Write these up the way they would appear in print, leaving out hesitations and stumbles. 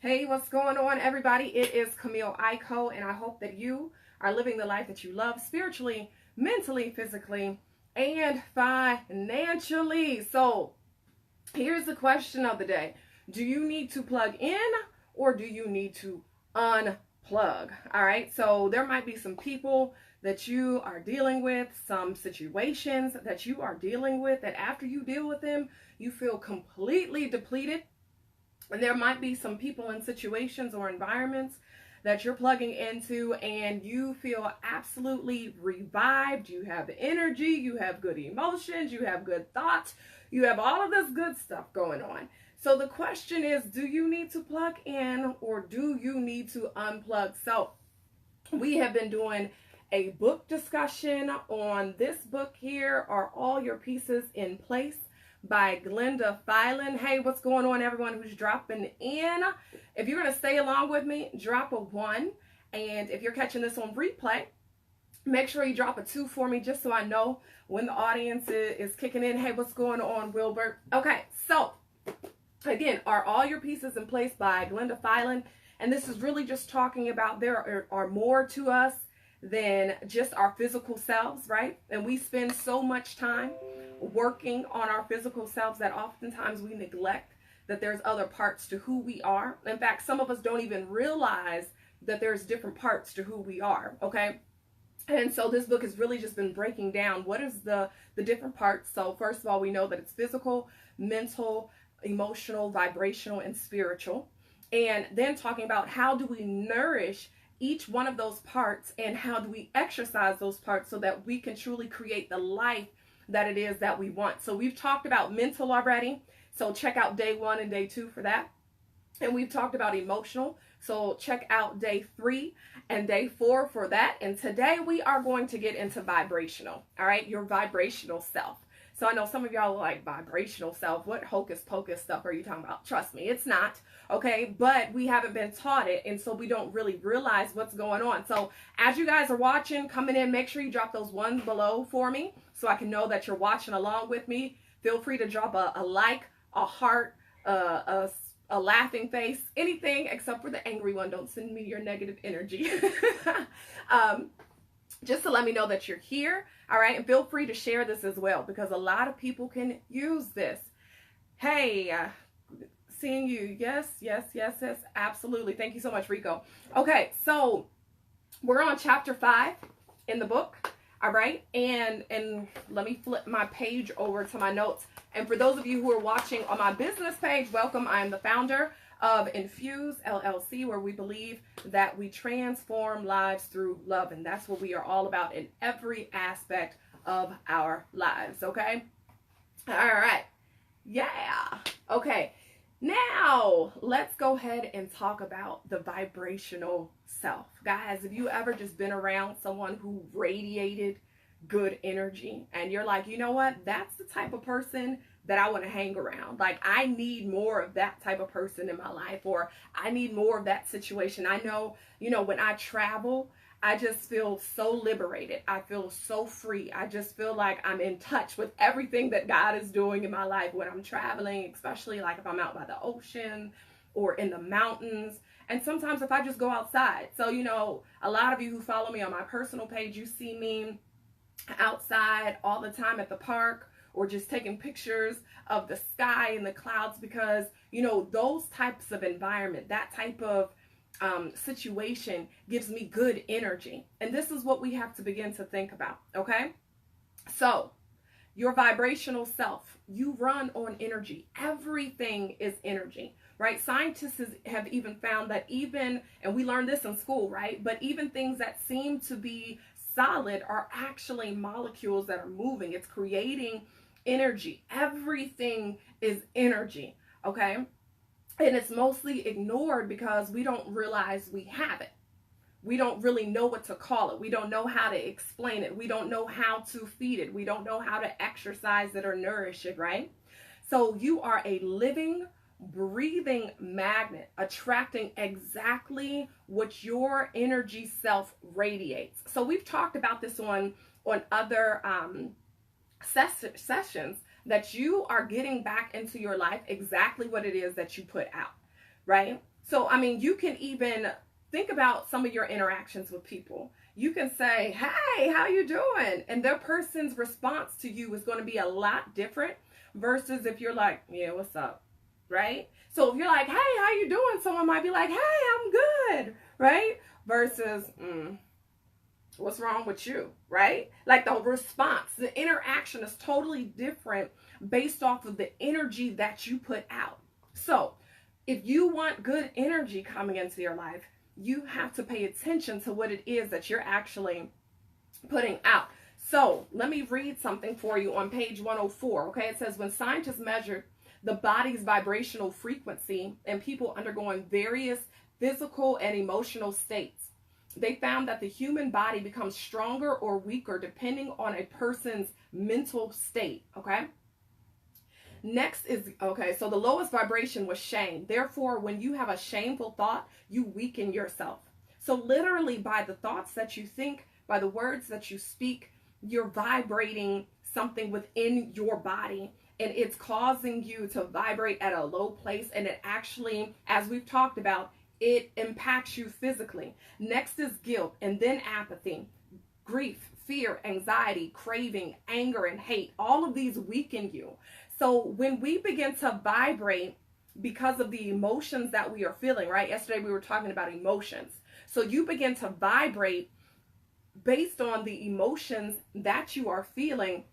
Hey, what's going on, everybody? It is Camille Aiko, and I hope that you are living the life that you love spiritually, mentally, physically, and financially. So, here's the question of the day. Do you need to plug in or do you need to unplug? All right, so there might be some people that you are dealing with, some situations that you are dealing with, that after you deal with them, you feel completely depleted. And there might be some people in situations or environments that you're plugging into and you feel absolutely revived. You have energy, you have good emotions, you have good thoughts, you have all of this good stuff going on. So the question is, do you need to plug in or do you need to unplug? So we have been doing a book discussion on this book here, Are All Your Pieces in Place, by Glenda Feilen. Hey, what's going on, everyone who's dropping in? If you're going to stay along with me, drop a 1. And if you're catching this on replay, make sure you drop a 2 for me, just so I know when the audience is kicking in. Hey, what's going on, Wilbert? Okay, so again, Are All Your Pieces in Place by Glenda Feilen. And this is really just talking about there are more to us than just our physical selves, right? And we spend so much time working on our physical selves that oftentimes we neglect that there's other parts to who we are. In fact, some of us don't even realize that there's different parts to who we are, okay? And so this book has really just been breaking down what is the different parts. So first of all, we know that it's physical, mental, emotional, vibrational, and spiritual. And then talking about how do we nourish each one of those parts and how do we exercise those parts so that we can truly create the life that it is that we want. So we've talked about mental already. So check out day 1 and day 2 for that. And we've talked about emotional. So check out day 3 and day 4 for that. And today we are going to get into vibrational. All right, your vibrational self. So I know some of y'all are like, vibrational self, what hocus pocus stuff are you talking about? Trust me, it's not, okay? But we haven't been taught it, and so we don't really realize what's going on. So as you guys are watching, coming in, make sure you drop those 1s below for me so I can know that you're watching along with me. Feel free to drop a like, a heart, a laughing face, anything except for the angry one. Don't send me your negative energy. Just to let me know that you're here, all right? And feel free to share this as well, because a lot of people can use this. Hey, seeing you. Yes, absolutely. Thank you so much, Rico. Okay, so we're on chapter 5 in the book, all right? And let me flip my page over to my notes. And for those of you who are watching on my business page, welcome. I'm the founder of Infuze, LLC, where we believe that we transform lives through love. And that's what we are all about in every aspect of our lives, okay? All right. Yeah. Okay. Now, let's go ahead and talk about the vibrational self. Guys, have you ever just been around someone who radiated good energy and you're like, you know what? That's the type of person that I want to hang around. Like, I need more of that type of person in my life, or I need more of that situation. I know, when I travel, I just feel so liberated. I feel so free. I just feel like I'm in touch with everything that God is doing in my life when I'm traveling, especially like if I'm out by the ocean or in the mountains. And sometimes if I just go outside. So, a lot of you who follow me on my personal page, you see me outside all the time at the park, or just taking pictures of the sky and the clouds, because, those types of environment, that type of situation gives me good energy. And this is what we have to begin to think about, okay? So, your vibrational self, you run on energy. Everything is energy, right? Scientists have even found that and we learned this in school, right? But even things that seem to be solid are actually molecules that are moving. It's creating energy. Everything is energy, okay? And it's mostly ignored because we don't realize we have it. We don't really know what to call it. We don't know how to explain it. We don't know how to feed it. We don't know how to exercise it or nourish it, right? So you are a living, breathing magnet, attracting exactly what your energy self radiates. So we've talked about this on other sessions, that you are getting back into your life exactly what it is that you put out, right? So, I mean, you can even think about some of your interactions with people. You can say, hey, how you doing? And their person's response to you is going to be a lot different versus if you're like, yeah, what's up? Right? So if you're like, hey, how you doing? Someone might be like, hey, I'm good. Right? Versus, what's wrong with you? Right? Like the response, the interaction is totally different based off of the energy that you put out. So if you want good energy coming into your life, you have to pay attention to what it is that you're actually putting out. So let me read something for you on page 104. Okay, it says, when scientists measured the body's vibrational frequency in people undergoing various physical and emotional states, they found that the human body becomes stronger or weaker depending on a person's mental state. Okay. Next is, okay, so the lowest vibration was shame. Therefore, when you have a shameful thought, you weaken yourself. So literally by the thoughts that you think, by the words that you speak, you're vibrating something within your body, and it's causing you to vibrate at a low place. And it actually, as we've talked about, it impacts you physically. Next is guilt, and then apathy, grief, fear, anxiety, craving, anger, and hate. All of these weaken you. So when we begin to vibrate because of the emotions that we are feeling, right? Yesterday we were talking about emotions. So you begin to vibrate based on the emotions that you are feeling.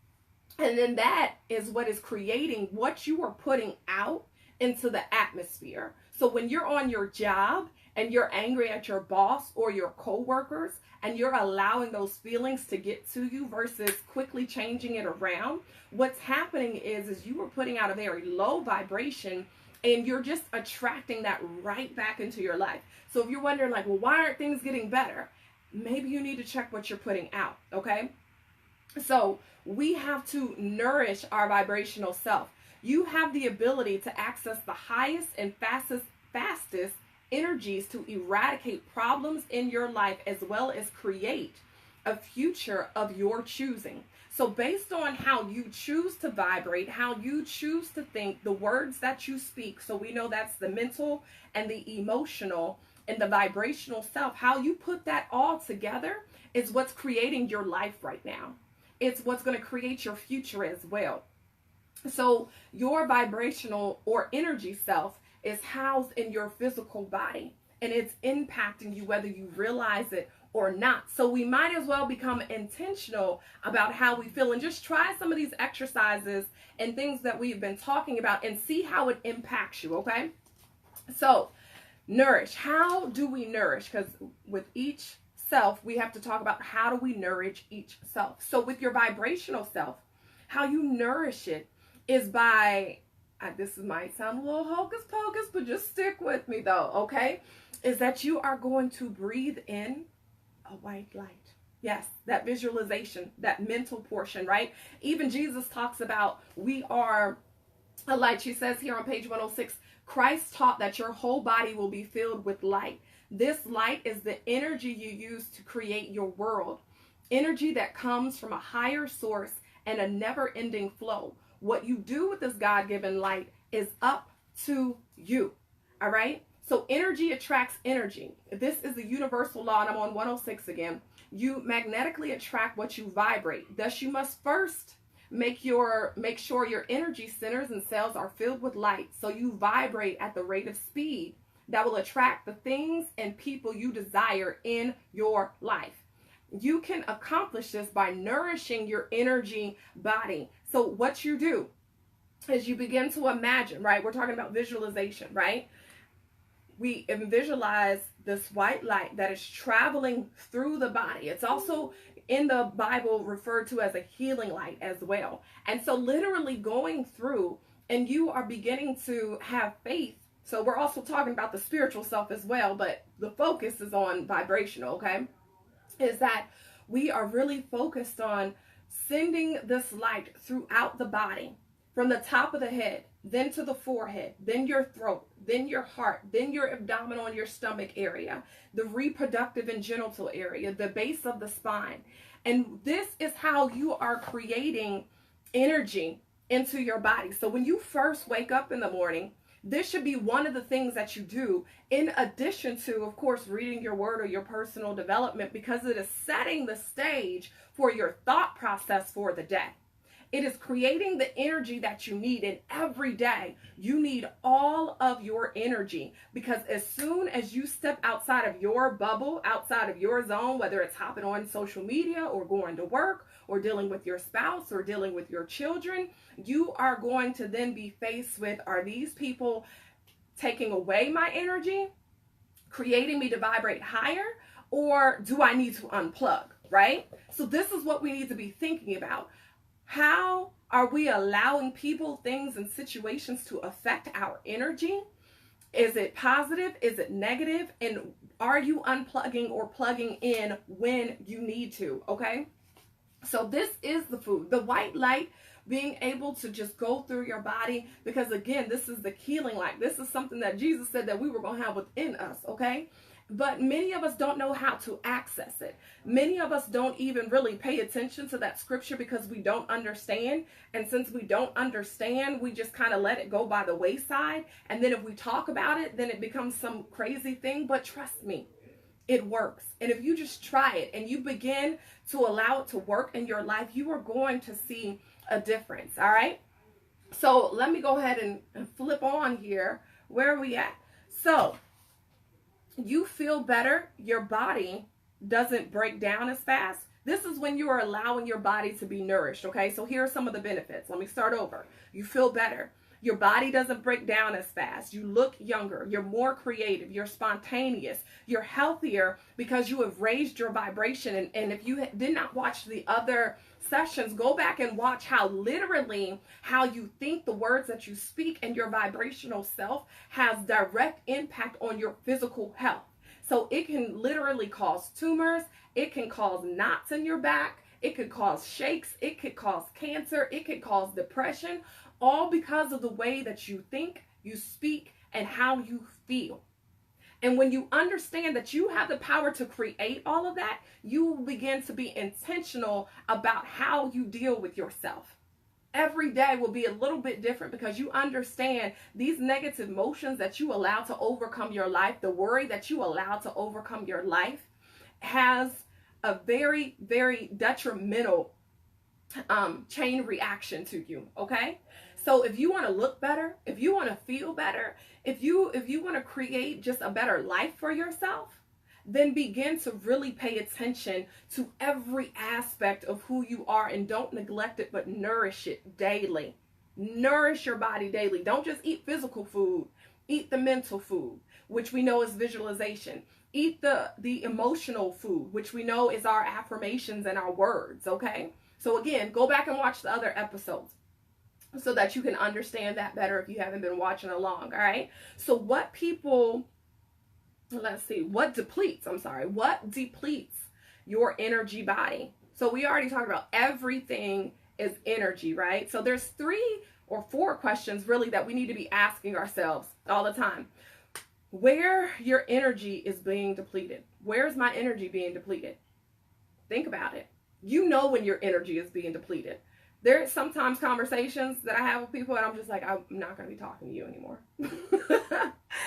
And then that is what is creating what you are putting out into the atmosphere. So when you're on your job and you're angry at your boss or your coworkers, and you're allowing those feelings to get to you versus quickly changing it around, what's happening is you are putting out a very low vibration, and you're just attracting that right back into your life. So if you're wondering like, well, why aren't things getting better? Maybe you need to check what you're putting out, okay? So we have to nourish our vibrational self. You have the ability to access the highest and fastest energies to eradicate problems in your life, as well as create a future of your choosing. So based on how you choose to vibrate, how you choose to think, the words that you speak, so we know that's the mental and the emotional and the vibrational self, how you put that all together is what's creating your life right now. It's what's going to create your future as well. So your vibrational or energy self is housed in your physical body, and it's impacting you whether you realize it or not. So we might as well become intentional about how we feel and just try some of these exercises and things that we've been talking about and see how it impacts you, okay? So nourish. How do we nourish? Because with each self, we have to talk about how do we nourish each self. So with your vibrational self, how you nourish it is by, this might sound a little hocus pocus, but just stick with me though, okay? Is that you are going to breathe in a white light. Yes, that visualization, that mental portion, right? Even Jesus talks about we are a light. She says here on page 106, Christ taught that your whole body will be filled with light. This light is the energy you use to create your world. Energy that comes from a higher source and a never-ending flow. What you do with this God-given light is up to you. All right? So energy attracts energy. This is the universal law, and I'm on 106 again. You magnetically attract what you vibrate. Thus, you must first make sure your energy centers and cells are filled with light, so you vibrate at the rate of speed that will attract the things and people you desire in your life. You can accomplish this by nourishing your energy body. So what you do is you begin to imagine, right? We're talking about visualization, right? We visualize this white light that is traveling through the body. It's also in the Bible referred to as a healing light as well. And so literally going through, and you are beginning to have faith. So we're also talking about the spiritual self as well, but the focus is on vibrational, okay? Is that we are really focused on sending this light throughout the body, from the top of the head, then to the forehead, then your throat, then your heart, then your abdominal and your stomach area, the reproductive and genital area, the base of the spine. And this is how you are creating energy into your body. So when you first wake up in the morning, This should be one of the things that you do in addition to, of course, reading your word or your personal development, because it is setting the stage for your thought process for the day. It is creating the energy that you need. And every day you need all of your energy, because as soon as you step outside of your bubble, outside of your zone, whether it's hopping on social media or going to work or dealing with your spouse or dealing with your children, you are going to then be faced with, are these people taking away my energy, creating me to vibrate higher, or do I need to unplug, right? So this is what we need to be thinking about. How are we allowing people, things, and situations to affect our energy? Is it positive? Is it negative? And are you unplugging or plugging in when you need to? Okay. So this is the food, the white light, being able to just go through your body, because again, this is the healing light. This is something that Jesus said that we were going to have within us. Okay. But many of us don't know how to access it. Many of us don't even really pay attention to that scripture because we don't understand. And since we don't understand, we just kind of let it go by the wayside. And then if we talk about it, then it becomes some crazy thing. But trust me, it works. And if you just try it and you begin to allow it to work in your life, you are going to see a difference. All right. So let me go ahead and flip on here. Where are we at? So you feel better. Your body doesn't break down as fast. This is when you are allowing your body to be nourished. Okay. So here are some of the benefits. Let me start over. You feel better. Your body doesn't break down as fast. You look younger. You're more creative. You're spontaneous. You're healthier because you have raised your vibration. And if you did not watch the other sessions, go back and watch how literally how you think, the words that you speak, and your vibrational self has direct impact on your physical health. So it can literally cause tumors. It can cause knots in your back. It could cause shakes. It could cause cancer. It could cause depression, all because of the way that you think, you speak, and how you feel. And when you understand that you have the power to create all of that, you will begin to be intentional about how you deal with yourself. Every day will be a little bit different because you understand these negative emotions that you allow to overcome your life, the worry that you allow to overcome your life, has a very, very detrimental chain reaction to you. Okay. So if you want to look better, if you want to feel better, if you want to create just a better life for yourself, then begin to really pay attention to every aspect of who you are, and don't neglect it, but nourish it daily. Nourish your body daily. Don't just eat physical food. Eat the mental food, which we know is visualization. Eat the emotional food, which we know is our affirmations and our words. Okay. So again, go back and watch the other episodes so that you can understand that better if you haven't been watching along. All right. So what depletes your energy body? So we already talked about everything is energy, right? So there's 3 or 4 questions really that we need to be asking ourselves all the time. Where your energy is being depleted. Where's my energy being depleted? Think about it. You know when your energy is being depleted. There's sometimes conversations that I have with people and I'm just like, I'm not going to be talking to you anymore.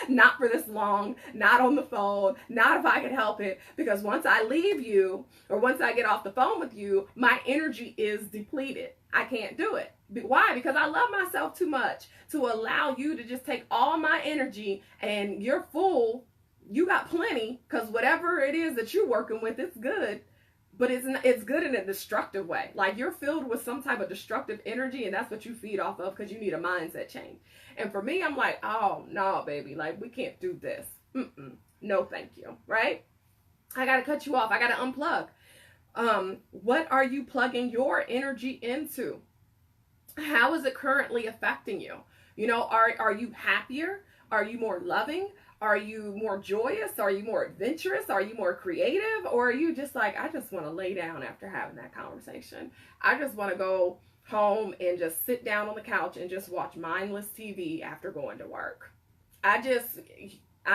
Not for this long, not on the phone, not if I can help it. Because once I leave you or once I get off the phone with you, my energy is depleted. I can't do it. Why? Because I love myself too much to allow you to just take all my energy and you're full. You got plenty, because whatever it is that you're working with, it's good. But it's good in a destructive way. Like you're filled with some type of destructive energy, and that's what you feed off of because you need a mindset change. And for me, I'm like, oh, no, baby. Like, we can't do this. No, thank you. Right? I got to cut you off. I got to unplug. What are you plugging your energy into? How is it currently affecting you? You know, are you happier? Are you more loving? Are you more joyous? Are you more adventurous? Are you more creative? Or are you just like, I just want to lay down after having that conversation. I just want to go home and just sit down on the couch and just watch mindless TV after going to work. I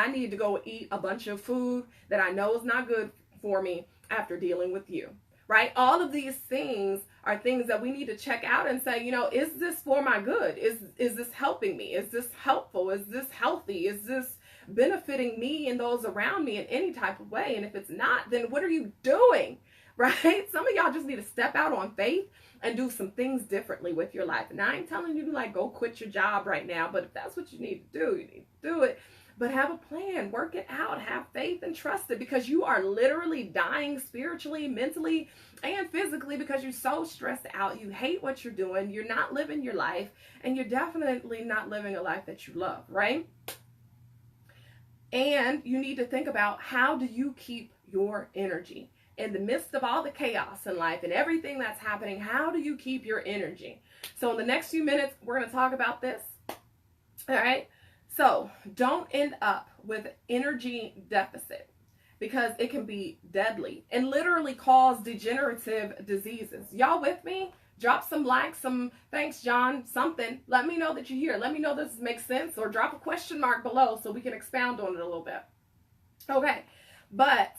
need to go eat a bunch of food that I know is not good for me after dealing with you, right? All of these things are things that we need to check out and say, you know, is this for my good? Is this helping me? Is this helpful? Is this healthy? Is this benefiting me and those around me in any type of way? And if it's not, then what are you doing? Right? Some of y'all just need to step out on faith and do some things differently with your life. And I ain't telling you to like go quit your job right now, but if that's what you need to do, you need to do it. But have a plan, work it out, have faith and trust it, because you are literally dying spiritually, mentally, and physically because you're so stressed out. You hate what you're doing. You're not living your life, and you're definitely not living a life that you love, right? And you need to think about, how do you keep your energy? In the midst of all the chaos in life and everything that's happening, how do you keep your energy? So in the next few minutes, we're going to talk about this. All right. So don't end up with energy deficit, because it can be deadly and literally cause degenerative diseases. Y'all with me? Drop some likes, some thanks, John, something. Let me know that you're here. Let me know this makes sense, or drop a question mark below so we can expound on it a little bit. Okay. But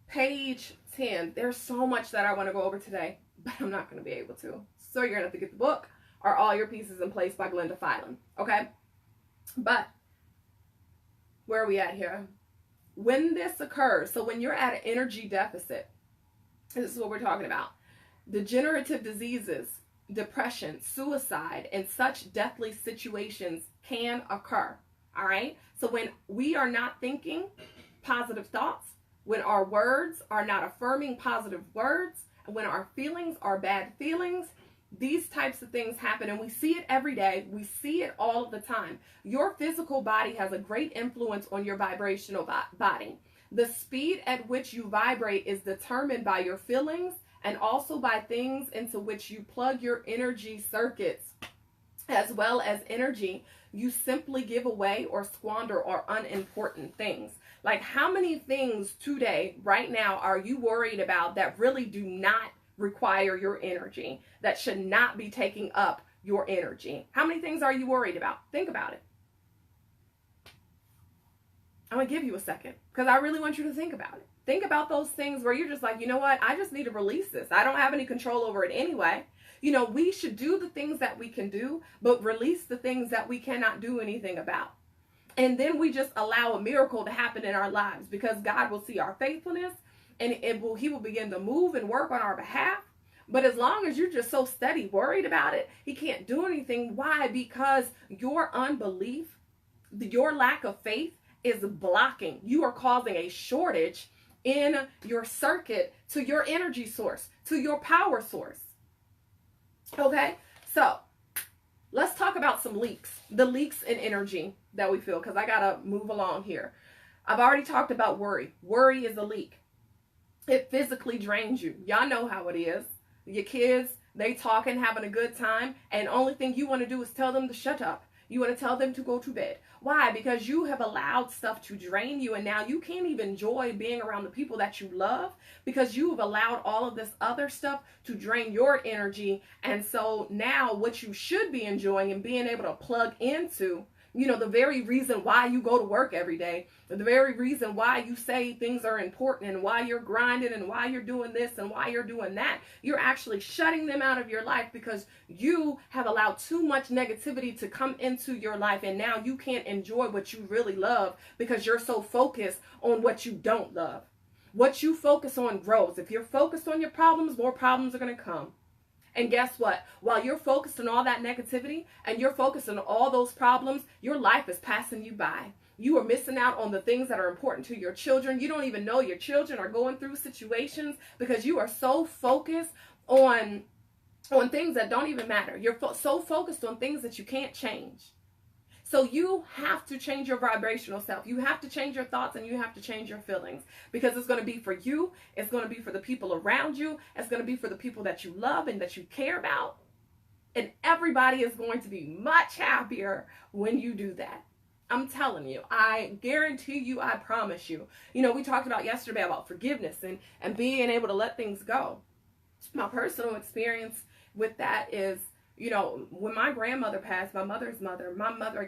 page 10, there's so much that I want to go over today, but I'm not going to be able to. So you're going to have to get the book, or All Your Pieces in Place by Glenda Feilen. Okay? But where are we at here? When this occurs, so when you're at an energy deficit, this is what we're talking about. Degenerative diseases, depression, suicide, and such deathly situations can occur. All right? So when we are not thinking positive thoughts, when our words are not affirming positive words, and when our feelings are bad feelings, these types of things happen, and we see it every day. We see it all the time. Your physical body has a great influence on your vibrational body. The speed at which you vibrate is determined by your feelings and also by things into which you plug your energy circuits, as well as energy you simply give away or squander or unimportant things. Like, how many things today, right now, are you worried about that really do not require your energy, that should not be taking up your energy? How many things are you worried about? Think about it. I'm going to give you a second, because I really want you to think about it. Think about those things where you're just like, you know what? I just need to release this. I don't have any control over it anyway. You know, we should do the things that we can do, but release the things that we cannot do anything about. And then we just allow a miracle to happen in our lives, because God will see our faithfulness, and He will begin to move and work on our behalf. But as long as you're just so steady worried about it, He can't do anything. Why? Because your unbelief, your lack of faith is blocking. You are causing a shortage in your circuit to your energy source, to your power source. Okay? So let's talk about some leaks. The leaks in energy that we feel, because I got to move along here. I've already talked about worry. Worry is a leak. It physically drains you. Y'all know how it is. Your kids, they talking, having a good time, and only thing you want to do is tell them to shut up. You want to tell them to go to bed. Why? Because you have allowed stuff to drain you, and now you can't even enjoy being around the people that you love, because you have allowed all of this other stuff to drain your energy. And so now what you should be enjoying and being able to plug into, you know, the very reason why you go to work every day, the very reason why you say things are important, and why you're grinding, and why you're doing this and why you're doing that, you're actually shutting them out of your life, because you have allowed too much negativity to come into your life, and now you can't enjoy what you really love because you're so focused on what you don't love. What you focus on grows. If you're focused on your problems, more problems are going to come. And guess what? While you're focused on all that negativity and you're focused on all those problems, your life is passing you by. You are missing out on the things that are important to your children. You don't even know your children are going through situations because you are so focused on things that don't even matter. You're so focused on things that you can't change. So you have to change your vibrational self. You have to change your thoughts, and you have to change your feelings, because it's going to be for you. It's going to be for the people around you. It's going to be for the people that you love and that you care about. And everybody is going to be much happier when you do that. I'm telling you, I guarantee you, I promise you. You know, we talked about yesterday about forgiveness and being able to let things go. My personal experience with that is, you know, when my grandmother passed, my mother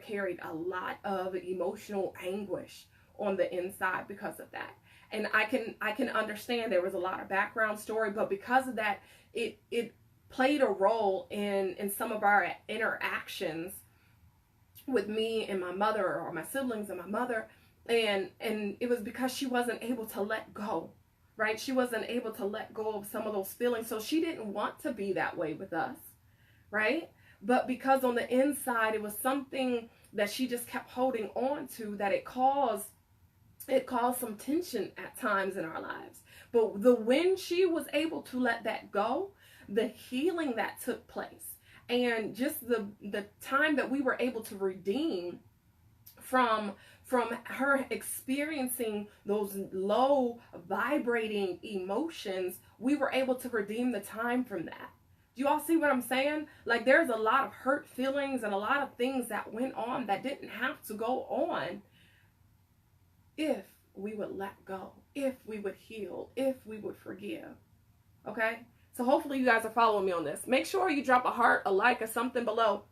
carried a lot of emotional anguish on the inside because of that. And I can understand there was a lot of background story, but because of that, it played a role in some of our interactions with me and my mother, or my siblings and my mother. And it was because she wasn't able to let go, right? She wasn't able to let go of some of those feelings. So she didn't want to be that way with us, right? But because on the inside, it was something that she just kept holding on to, that it caused some tension at times in our lives. But when she was able to let that go, the healing that took place, and just the time that we were able to redeem from her experiencing those low vibrating emotions, we were able to redeem the time from that. Do you all see what I'm saying? Like, there's a lot of hurt feelings and a lot of things that went on that didn't have to go on if we would let go, if we would heal, if we would forgive. Okay? So hopefully you guys are following me on this. Make sure you drop a heart, a like, or something below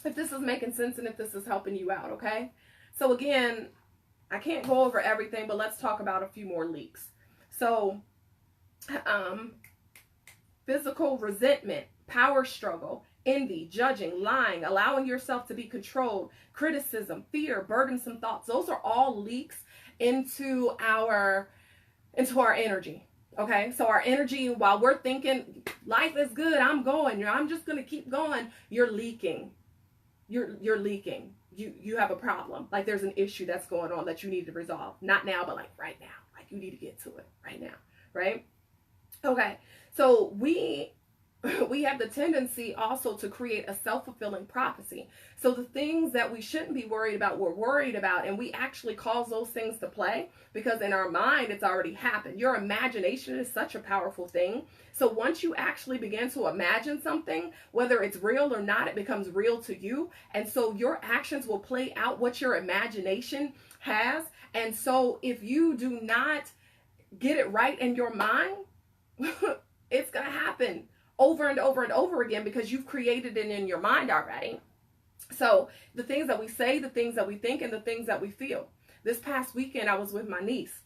if this is making sense and if this is helping you out, okay? So again, I can't go over everything, but let's talk about a few more leaks. So, physical resentment, power struggle, envy, judging, lying, allowing yourself to be controlled, criticism, fear, burdensome thoughts. Those are all leaks into our energy. Okay, so our energy, while we're thinking life is good, I'm just going to keep going, you're leaking. You're leaking. You have a problem. Like, there's an issue that's going on that you need to resolve. Not now, but like right now. Like, you need to get to it right now, right? Okay, so we have the tendency also to create a self-fulfilling prophecy. So the things that we shouldn't be worried about, we're worried about, and we actually cause those things to play because in our mind, it's already happened. Your imagination is such a powerful thing. So once you actually begin to imagine something, whether it's real or not, it becomes real to you. And so your actions will play out what your imagination has. And so if you do not get it right in your mind, it's going to happen over and over and over again because you've created it in your mind already. So the things that we say, the things that we think, and the things that we feel. This past weekend, I was with my niece,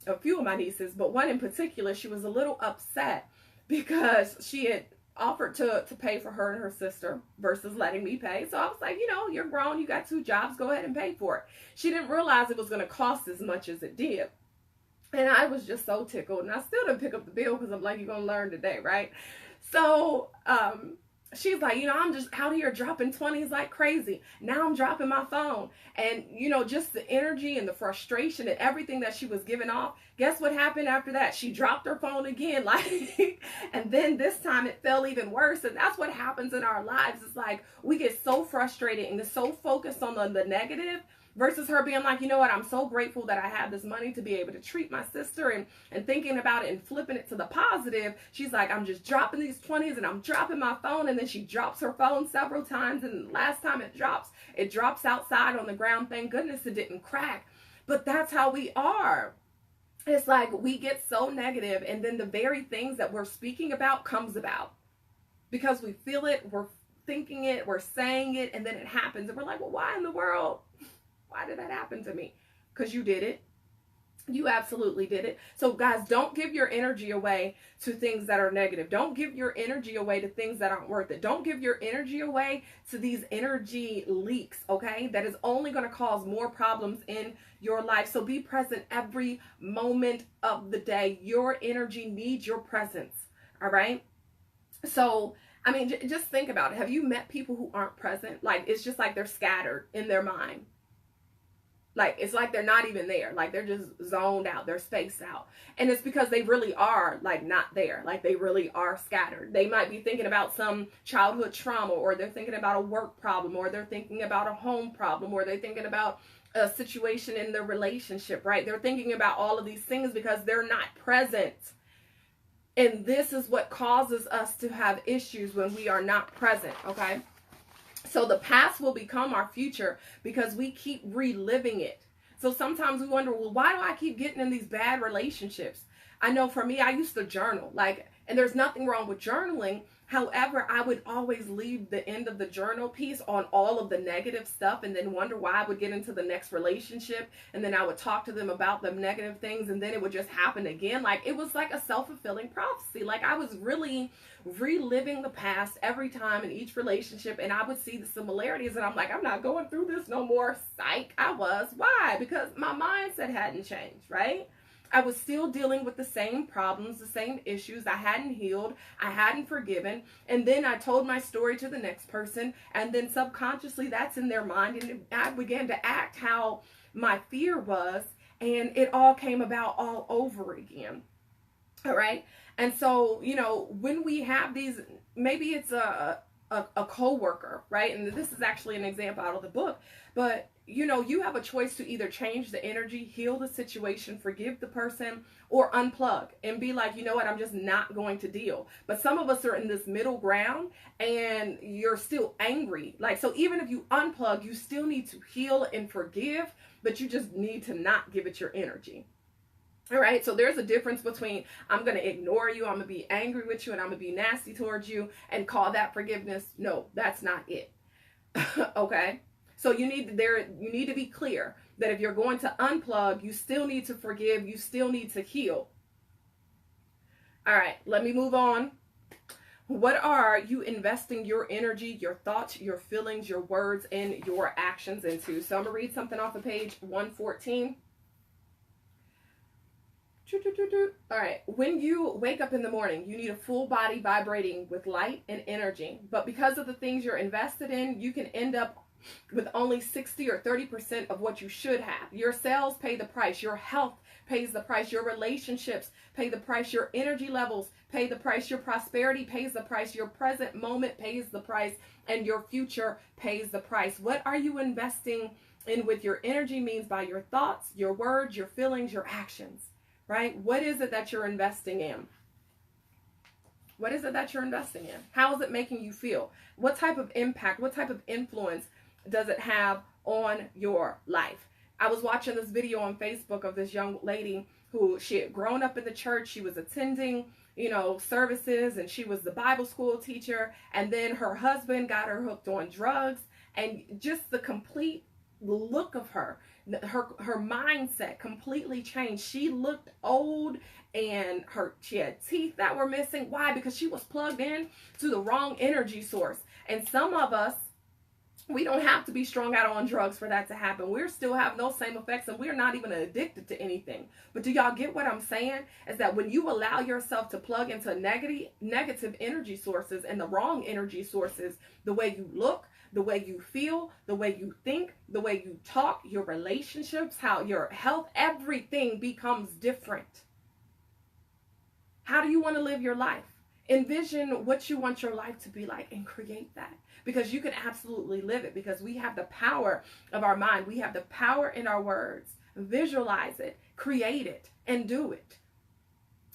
a few of my nieces, but one in particular, she was a little upset because she had offered to pay for her and her sister versus letting me pay. So I was like, you're grown, you got 2 jobs, go ahead and pay for it. She didn't realize it was going to cost as much as it did. And I was just so tickled. And I still didn't pick up the bill because I'm like, you're going to learn today, right? So she's like, I'm just out here dropping 20s like crazy. Now I'm dropping my phone. And, just the energy and the frustration and everything that she was giving off. Guess what happened after that? She dropped her phone again. And then this time it fell even worse. And that's what happens in our lives. It's like we get so frustrated and so focused on the negative versus her being like, I'm so grateful that I have this money to be able to treat my sister and thinking about it and flipping it to the positive. She's like, I'm just dropping these 20s and I'm dropping my phone. And then she drops her phone several times. And last time it drops outside on the ground. Thank goodness it didn't crack. But that's how we are. It's like we get so negative and then the very things that we're speaking about comes about because we feel it, we're thinking it, we're saying it, and then it happens. And we're like, well, why in the world? Why did that happen to me? Because you did it. You absolutely did it. So guys, don't give your energy away to things that are negative. Don't give your energy away to things that aren't worth it. Don't give your energy away to these energy leaks, okay? That is only going to cause more problems in your life. So be present every moment of the day. Your energy needs your presence, all right? So, I mean, just think about it. Have you met people who aren't present? Like, it's just like they're scattered in their mind. Like, it's like they're not even there. Like, they're just zoned out. They're spaced out. And it's because they really are, like, not there. Like, they really are scattered. They might be thinking about some childhood trauma, or they're thinking about a work problem, or they're thinking about a home problem, or they're thinking about a situation in their relationship, right? They're thinking about all of these things because they're not present. And this is what causes us to have issues when we are not present, okay? So the past will become our future because we keep reliving it. So sometimes we wonder, well, why do I keep getting in these bad relationships? I know for me, I used to journal, and there's nothing wrong with journaling. However, I would always leave the end of the journal piece on all of the negative stuff and then wonder why I would get into the next relationship. And then I would talk to them about the negative things, and then it would just happen again. Like, it was like a self-fulfilling prophecy. Like, I was really reliving the past every time in each relationship, and I would see the similarities, and I'm like, I'm not going through this no more. Psych, I was. Why? Because my mindset hadn't changed, right? I was still dealing with the same problems, the same issues. I hadn't healed. I hadn't forgiven. And then I told my story to the next person. And then subconsciously that's in their mind. And I began to act how my fear was. And it all came about all over again. All right. And so, you know, when we have these, maybe it's a coworker, right? And this is actually an example out of the book. But you know, you have a choice to either change the energy, heal the situation, forgive the person, or unplug and be like, you know what, I'm just not going to deal. But some of us are in this middle ground and you're still angry. Like, so even if you unplug, you still need to heal and forgive, but you just need to not give it your energy. All right, so there's a difference between I'm going to ignore you, I'm going to be angry with you, and I'm going to be nasty towards you and call that forgiveness. No, that's not it. Okay? So you need to be clear that if you're going to unplug, you still need to forgive, you still need to heal. All right, let me move on. What are you investing your energy, your thoughts, your feelings, your words, and your actions into? So I'm going to read something off of page 114. All right. When you wake up in the morning, you need a full body vibrating with light and energy. But because of the things you're invested in, you can end up with only 60 or 30% of what you should have. Your sales pay the price. Your health pays the price. Your relationships pay the price. Your energy levels pay the price. Your prosperity pays the price. Your present moment pays the price. And your future pays the price. What are you investing in with your energy means by your thoughts, your words, your feelings, your actions, right? What is it that you're investing in? What is it that you're investing in? How is it making you feel? What type of impact, what type of influence does it have on your life? I was watching this video on Facebook of this young lady who she had grown up in the church. She was attending, services, and she was the Bible school teacher. And then her husband got her hooked on drugs, and just the complete look of her mindset completely changed. She looked old, and she had teeth that were missing. Why? Because she was plugged in to the wrong energy source. And some of us, we don't have to be strung out on drugs for that to happen. We're still having those same effects, and we're not even addicted to anything. But do y'all get what I'm saying? Is that when you allow yourself to plug into negative energy sources and the wrong energy sources, the way you look, the way you feel, the way you think, the way you talk, your relationships, how your health, everything becomes different. How do you want to live your life? Envision what you want your life to be like and create that, because you can absolutely live it, because we have the power of our mind. We have the power in our words. Visualize it, create it, and do it.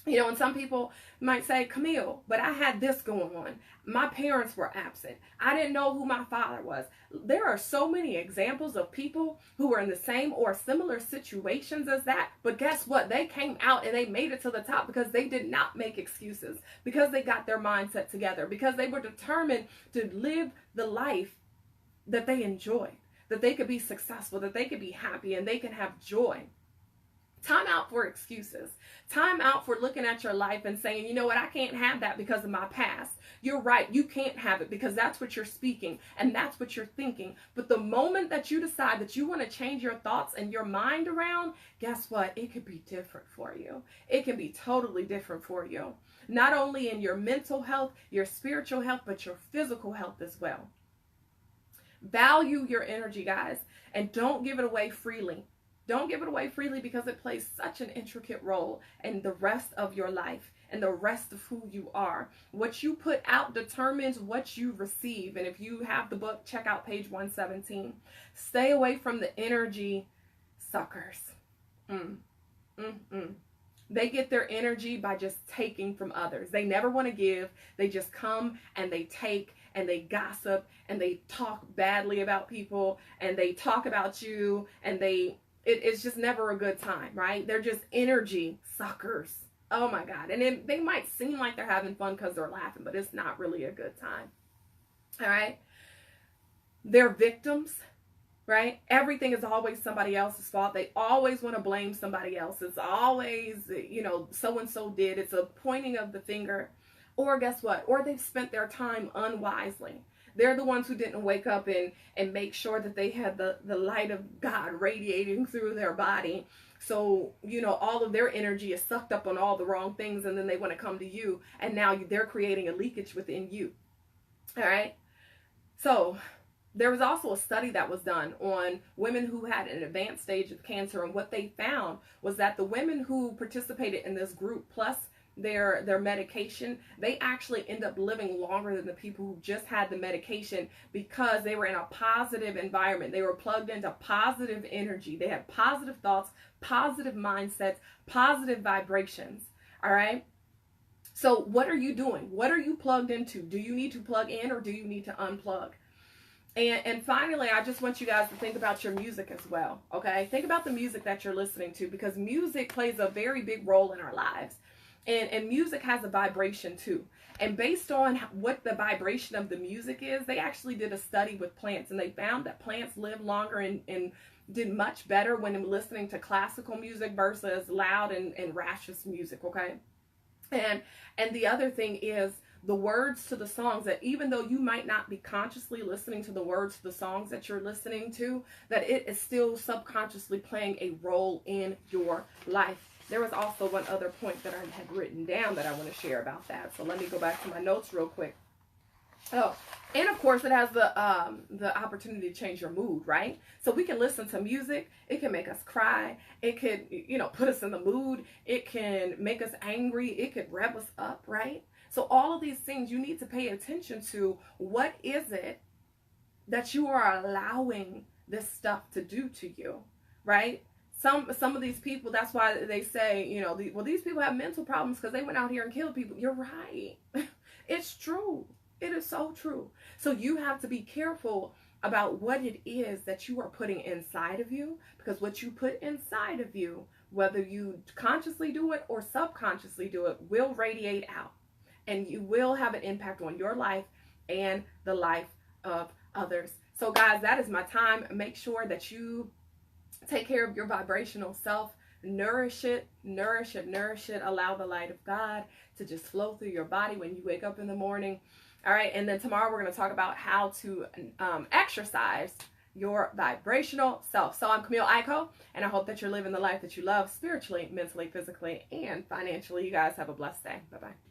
And some people might say, Camille, but I had this going on. My parents were absent. I didn't know who my father was. There are so many examples of people who were in the same or similar situations as that. But guess what? They came out and they made it to the top because they did not make excuses, because they got their mindset together, because they were determined to live the life that they enjoyed, that they could be successful, that they could be happy, and they can have joy. Time out for excuses. Time out for looking at your life and saying, you know what, I can't have that because of my past. You're right, you can't have it because that's what you're speaking and that's what you're thinking. But the moment that you decide that you want to change your thoughts and your mind around, guess what? It could be different for you. It can be totally different for you. Not only in your mental health, your spiritual health, but your physical health as well. Value your energy, guys, and don't give it away freely. Don't give it away freely, because it plays such an intricate role in the rest of your life and the rest of who you are. What you put out determines what you receive. And if you have the book, check out page 117. Stay away from the energy suckers. They get their energy by just taking from others. They never want to give. They just come and they take and they gossip and they talk badly about people and they talk about you, and it's just never a good time, right? They're just energy suckers. Oh my God. And then they might seem like they're having fun because they're laughing, but it's not really a good time. All right. They're victims, right? Everything is always somebody else's fault. They always want to blame somebody else. It's always, so-and-so did. It's a pointing of the finger. Or guess what? Or they've spent their time unwisely. They're the ones who didn't wake up and make sure that they had the light of God radiating through their body. So, all of their energy is sucked up on all the wrong things, and then they want to come to you, and now they're creating a leakage within you. All right? So, there was also a study that was done on women who had an advanced stage of cancer, and what they found was that the women who participated in this group, plus their medication, they actually end up living longer than the people who just had the medication, because they were in a positive environment. They were plugged into positive energy. They had positive thoughts, positive mindsets, positive vibrations. All right. So what are you doing? What are you plugged into? Do you need to plug in, or do you need to unplug? And finally, I just want you guys to think about your music as well. Okay. Think about the music that you're listening to, because music plays a very big role in our lives. And music has a vibration too. And based on what the vibration of the music is, they actually did a study with plants, and they found that plants live longer and did much better when listening to classical music versus loud and raucous music, okay? And the other thing is the words to the songs, that even though you might not be consciously listening to the words to the songs that you're listening to, that it is still subconsciously playing a role in your life. There was also one other point that I had written down that I want to share about that. So let me go back to my notes real quick. Oh, and of course it has the opportunity to change your mood, right? So we can listen to music. It can make us cry. It could, put us in the mood. It can make us angry. It could rev us up, right? So all of these things you need to pay attention to. What is it that you are allowing this stuff to do to you, right? Some of these people, that's why they say, these people have mental problems because they went out here and killed people. You're right. It's true. It is so true. So you have to be careful about what it is that you are putting inside of you, because what you put inside of you, whether you consciously do it or subconsciously do it, will radiate out, and you will have an impact on your life and the life of others. So guys, that is my time. Make sure that you take care of your vibrational self. Nourish it, nourish it, nourish it. Allow the light of God to just flow through your body when you wake up in the morning. All right, and then tomorrow we're going to talk about how to exercise your vibrational self. So I'm Camille Aiko, and I hope that you're living the life that you love spiritually, mentally, physically, and financially. You guys have a blessed day. Bye-bye.